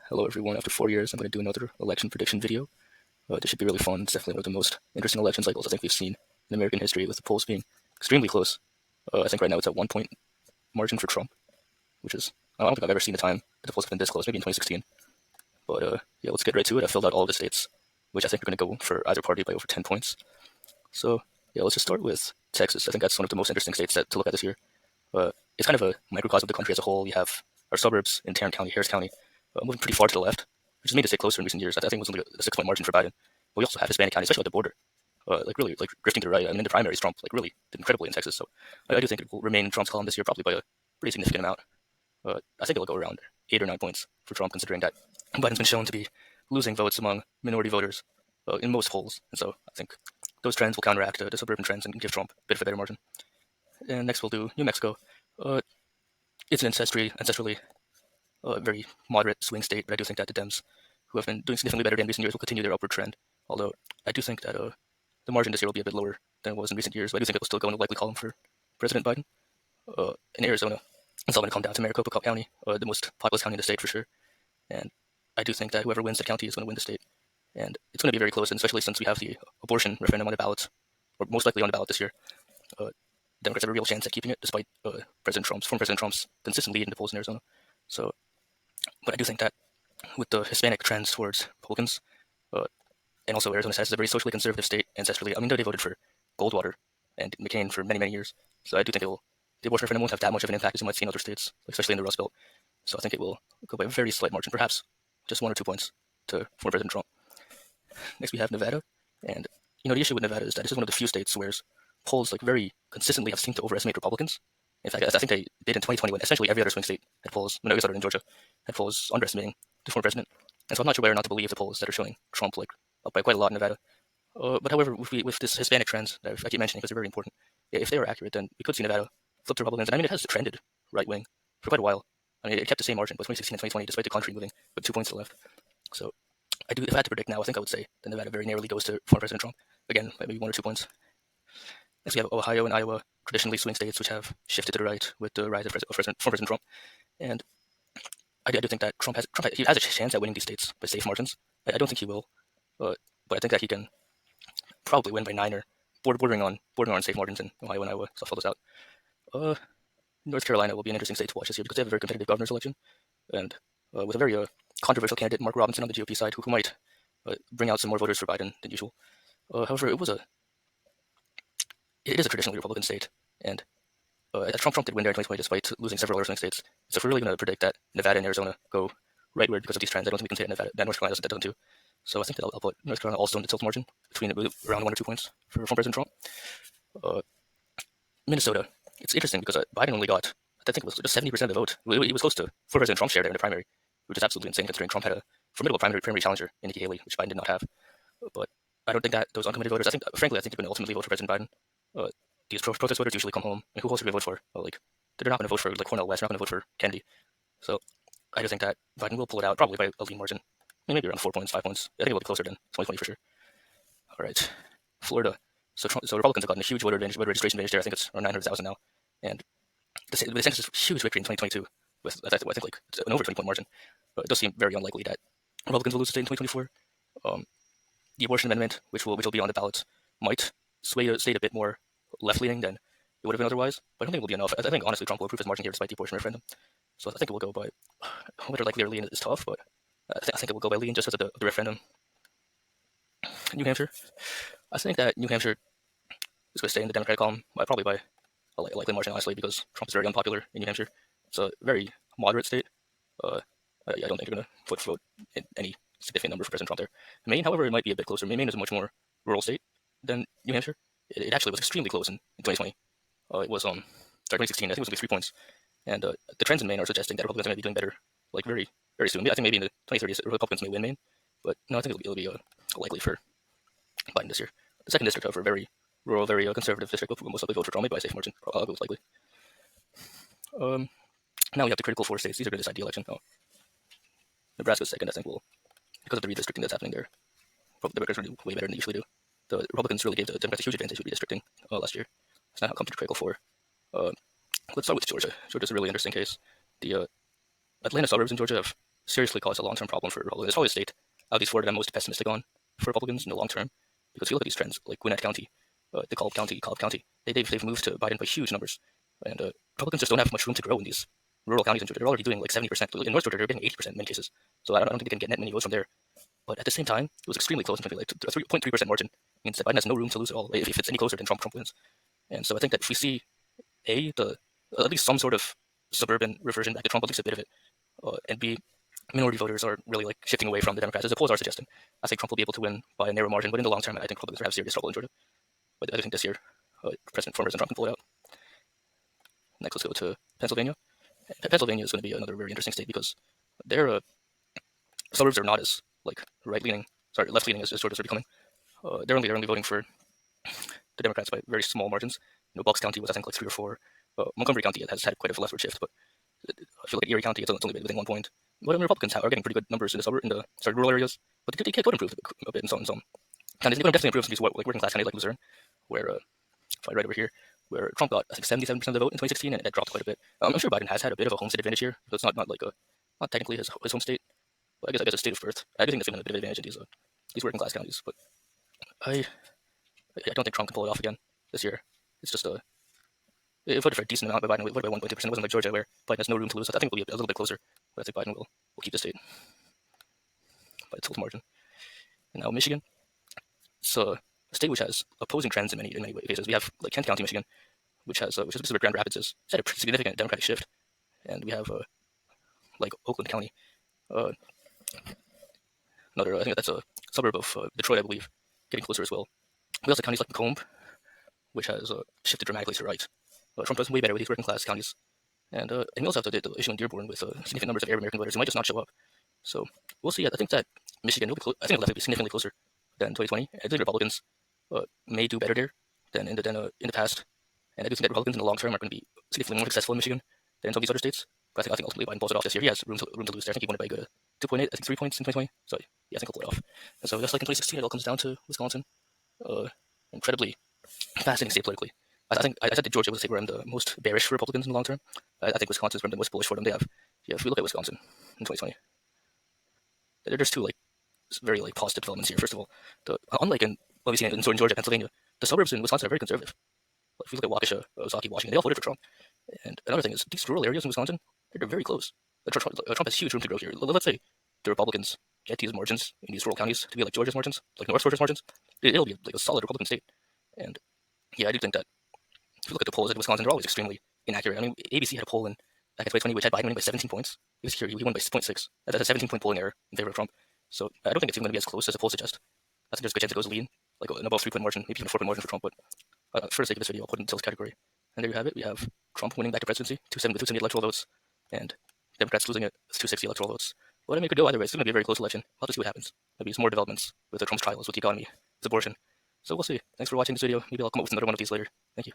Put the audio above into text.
Hello everyone, after 4 years I'm going to do another election prediction video. This should be really fun. It's definitely one of the most interesting election cycles I think we've seen in American history, with the polls being extremely close. I think right now it's at 1 point margin for Trump, which is, I don't think I've ever seen a time that the polls have been this close, maybe in 2016. But yeah, let's get right to it. I filled out all the states, which I think are going to go for either party by over 10 points. So yeah, let's just start with Texas. I think that's one of the most interesting states to look at this year. It's kind of a microcosm of the country as a whole. You have our suburbs in Tarrant County, Harris County, moving pretty far to the left, which has made it stay closer in recent years. I think it was only a 6 point margin for Biden. But we also have Hispanic County, especially at the border, really drifting to the right. I mean, in the primaries, Trump really did incredibly in Texas. So I do think it will remain in Trump's column this year, probably by a pretty significant amount. I think it'll go around 8 or 9 points for Trump, considering that Biden's been shown to be losing votes among minority voters in most polls. And so I think those trends will counteract the suburban trends and give Trump a bit of a better margin. And next we'll do New Mexico. It's an ancestrally very moderate swing state, but I do think that the Dems, who have been doing significantly better in recent years, will continue their upward trend. Although I do think that the margin this year will be a bit lower than it was in recent years, but I do think it will still go in the likely column for President Biden. In Arizona, it's all going to come down to Maricopa County, the most populous county in the state for sure. And I do think that whoever wins the county is going to win the state. And it's going to be very close, and especially since we have the abortion referendum on the ballot, or most likely on the ballot this year. Democrats have a real chance at keeping it, despite former President Trump's consistent lead in the polls in Arizona. So, but I do think that with the Hispanic trends towards Republicans, and also Arizona has a very socially conservative state ancestrally. I mean, they voted for Goldwater and McCain for many, many years. So I do think the abortion referendum won't have that much of an impact as you might see in other states, especially in the Rust Belt. So I think it will go by a very slight margin, perhaps just 1 or 2 points to former President Trump. Next, we have Nevada. And, the issue with Nevada is that this is one of the few states where polls very consistently have seemed to overestimate Republicans. In fact, I think they did in 2020 when essentially every other swing state had polls, I guess other than Georgia, had polls underestimating the former president. And so I'm not sure whether or not to believe the polls that are showing Trump up by quite a lot in Nevada. But however, with this Hispanic trends that I keep mentioning because they're very important, if they are accurate, then we could see Nevada flip to Republicans. And I mean, it has trended right wing for quite a while. I mean, it kept the same margin both 2016 and 2020, despite the country moving with 2 points to the left. So if I had to predict now, I think I would say that Nevada very narrowly goes to former President Trump. Again, maybe 1 or 2 points. Next, we have Ohio and Iowa, traditionally swing states, which have shifted to the right with the rise of former President Trump. And I do think that Trump has a chance at winning these states by safe margins. I don't think he will, but I think that he can probably win by 9 or bordering on safe margins in Ohio and Iowa. So I'll fill those out. North Carolina will be an interesting state to watch this year because they have a very competitive governor's election, and with a very controversial candidate, Mark Robinson, on the GOP side, who might bring out some more voters for Biden than usual. However, it is a traditionally Republican state, and Trump did win there in 2020 despite losing several other swing states. So if we're really going to predict that Nevada and Arizona go rightward because of these trends, I don't think we can say that North Carolina doesn't too. So I think that I'll put North Carolina also in the tilt margin between around 1 or 2 points for President Trump. Minnesota, it's interesting because Biden only got, I think it was just 70% of the vote. He was close to former President Trump's share there in the primary, which is absolutely insane considering Trump had a formidable primary challenger in Nikki Haley, which Biden did not have. But I don't think that those uncommitted voters, frankly, I think they're going to ultimately vote for President Biden. These protest voters usually come home, and who else are they going to vote for? They're not going to vote for Cornel West, they're not going to vote for Kennedy. So I do think that Biden will pull it out, probably by a lean margin, maybe around 4 points, 5 points. I think it'll be closer than 2020 for sure. All right, Florida. So Republicans have gotten a huge voter registration advantage there. I think it's around 900,000 now, and the DeSantis' huge victory in 2022 with I think an over 20-point margin. But it does seem very unlikely that Republicans will lose the state in 2024. The abortion amendment, which will be on the ballot, might sway the state a bit more left-leaning than it would have been otherwise, but I don't think it will be enough. I think, honestly, Trump will improve his margin here despite the abortion referendum. So I think it will go by, whether likely or lean is tough, but I think it will go by lean just because of the referendum. New Hampshire. I think that New Hampshire is going to stay in the Democratic column, probably by a likely margin, honestly, because Trump is very unpopular in New Hampshire. It's a very moderate state. I don't think they're going to vote in any significant number for President Trump there. Maine, however, it might be a bit closer. Maine is a much more rural state than New Hampshire. It actually was extremely close in 2020. It was 2016. I think it was only 3 points. And the trends in Maine are suggesting that Republicans are going to be doing better, very, very soon. I think maybe in the 2030s, Republicans may win Maine, but no, I think it'll be likely for Biden this year. The second district, however, very rural, very conservative district, will most likely vote for Trump, maybe by a safe margin, most likely. Now we have the critical 4 states. These are going to decide the election. Nebraska's second, I think, because of the redistricting that's happening there. The Democrats are doing way better than they usually do. The Republicans really gave the Democrats a huge advantage with redistricting last year. It's now come to the critical 4. Let's start with Georgia. Georgia's a really interesting case. The Atlanta suburbs in Georgia have seriously cause a long-term problem for Republicans. It's probably a state, at least Florida, I'm most pessimistic on for Republicans in the long term, because if you look at these trends, like Gwinnett County, DeKalb County, they've moved to Biden by huge numbers, and Republicans just don't have much room to grow in these rural counties in Georgia. They're already doing like 70%. In North Georgia, they're getting 80% in many cases. So I don't think they can get net many votes from there. But at the same time, it was extremely close. Like a 3.3% margin means that Biden has no room to lose at all. If it's any closer, then Trump wins. And so I think that if we see at least some sort of suburban reversion back to Trump, at least a bit of it, and B, minority voters are really like shifting away from the Democrats, as the polls are suggesting. I think Trump will be able to win by a narrow margin, but in the long term, I think Republicans will have serious trouble in Georgia. But I do think this year, President Trump can pull it out. Next, let's go to Pennsylvania. Pennsylvania is going to be another very interesting state because their suburbs are not as like left leaning as Georgia's are becoming. They're only voting for the Democrats by very small margins. Bucks County was I think like 3 or 4. Montgomery County has had quite a leftward shift, but if you look at Erie County, it's only within 1 point. But the Republicans are getting pretty good numbers in the rural areas, but they could improve a bit in some counties. They could definitely improve some of these like working class counties like Luzerne, where if I read over here, where Trump got I think 77% of the vote in 2016, and it dropped quite a bit. I'm sure Biden has had a bit of a home state advantage here, so it's not technically his home state, but I guess a state of birth. I do think that's even a bit of an advantage in these working class counties. But I don't think Trump can pull it off again this year. It's just it voted for a decent amount by Biden. We voted by 1.2%. It wasn't like Georgia where Biden has no room to lose. I think it will be a little bit closer, but I think Biden will keep the state by a total margin. And now Michigan. It's a state which has opposing trends in many cases. We have like Kent County, Michigan, which is where Grand Rapids is. It's had a pretty significant Democratic shift, and we have like Oakland County, another I think that's a suburb of Detroit, I believe, getting closer as well. We also have counties like Macomb, which has shifted dramatically to the right. Trump does way better with these working class counties, and we also have the issue in Dearborn with significant numbers of Arab American voters who might just not show up. So we'll see. I think that Michigan will be I think it'll definitely be significantly closer than 2020. I think Republicans may do better there than in the past, and I do think that Republicans in the long term are going to be significantly more successful in Michigan than in some of these other states. But I think ultimately Biden pulls it off this year. He has room to lose there. I think he won it by a good 2.8, I think 3 points in 2020. So yeah, I think he'll pull it off. And so just like in 2016, it all comes down to Wisconsin. Incredibly fascinating state politically. I think I said that Georgia was a state where I'm the most bearish for Republicans in the long term. I think Wisconsin is where I'm the most bullish for them. If we look at Wisconsin in 2020, there's two very positive developments here. First of all, unlike in what we've seen in Georgia, Pennsylvania, the suburbs in Wisconsin are very conservative. If you look at Waukesha, Ozaukee, Washington, they all voted for Trump. And another thing is these rural areas in Wisconsin, they're very close. Trump has huge room to grow here. Let's say the Republicans get these margins in these rural counties to be like Georgia's margins, like North Georgia's margins. It'll be like a solid Republican state. And yeah, I do think that if you look at the polls in Wisconsin, they're always extremely inaccurate. I mean, ABC had a poll back in 2020 which had Biden winning by 17 points. He won by 0.6. That's a 17-point polling error in favor of Trump. So I don't think it's even going to be as close as the polls suggest. I think there's a good chance it goes lean, like an above 3-point margin, maybe even a 4-point margin for Trump. But for the sake of this video, I'll put it in Tilt's category. And there you have it. We have Trump winning back to presidency, 278 electoral votes, and Democrats losing it, 260 electoral votes. But I mean, it could go either way. It's going to be a very close election. We'll have to see what happens. Maybe some more developments with Trump's trials, with the economy, with abortion. So we'll see. Thanks for watching this video. Maybe I'll come up with another one of these later. Thank you.